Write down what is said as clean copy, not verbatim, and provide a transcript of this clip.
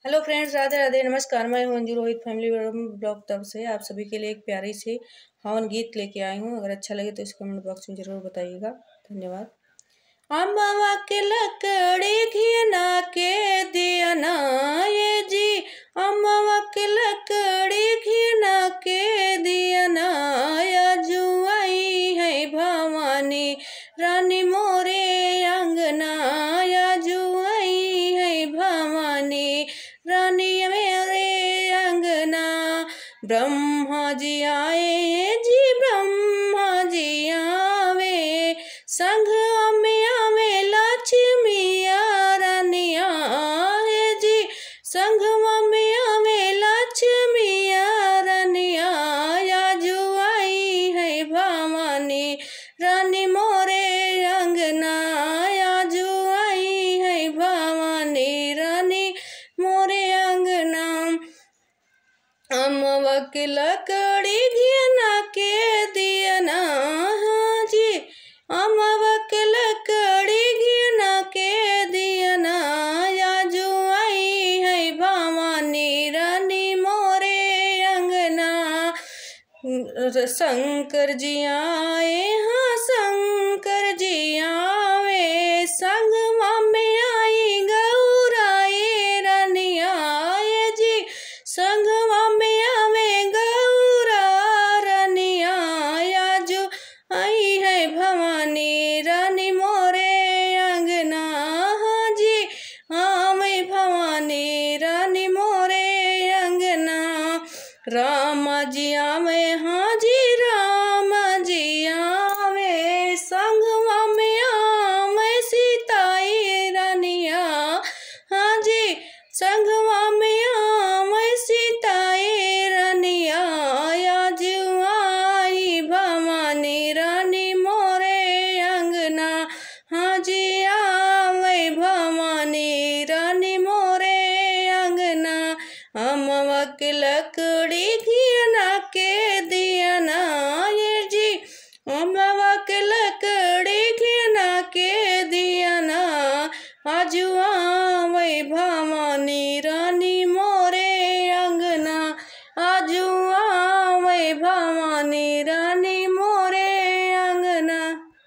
Hello friends, Radhe Radhe, नमस्कार। मैं हूं अंजू रोहित फैमिली ब्लॉग तरफ से आप सभी के लिए एक प्यारी सी हवन गीत लेके आई हूं। अगर अच्छा लगे तो इस कमेंट बॉक्स में जरूर बताइएगा। धन्यवाद। अमवा के लकड़ी घिना के दिया ना ये जी, अमवा के लकड़ी घिना के दिया ना, या जुआई है भवानी रानी मोरे अंगना, या जुआई है भवानी रानी मेरे अंगना। ब्रह्मा जी आए जी, ब्रह्मा जी आवे, संग में आवे लक्ष्मी रानिया है जी, संग में आवे लक्ष्मी रानिया, या जुआई है भवानी रानी मोरे अंगना, या जुआई है भवानी रानी मोरे अंगना। अमवा के लकड़ी घिना के दिया ना जी, अमवा के लकड़ी घिना के दिया ना, या जुआई है भवानी रानी मोरे अंगना। शंकर जी आए, हाँ शंकर जी आवे, संग में आई गौराए रानिया ये जी, संग में आवे गौरा रानिया, या जो आई है भवानी रानी मोरे अंगना। हाँ जी, हाँ मैं भवानी रानी मोरे अंगना। राम जी आवे, हाँ जी राम जी आवे, संग में आवे सीताई रानिया, हाँ जी संग में आवे सीताई रानिया, या जुआई भवानी रानी मोरे अंगना। हाँ जी आवे भवानी रानी मोरे अंगना। अमवा के लकड़ी घिना के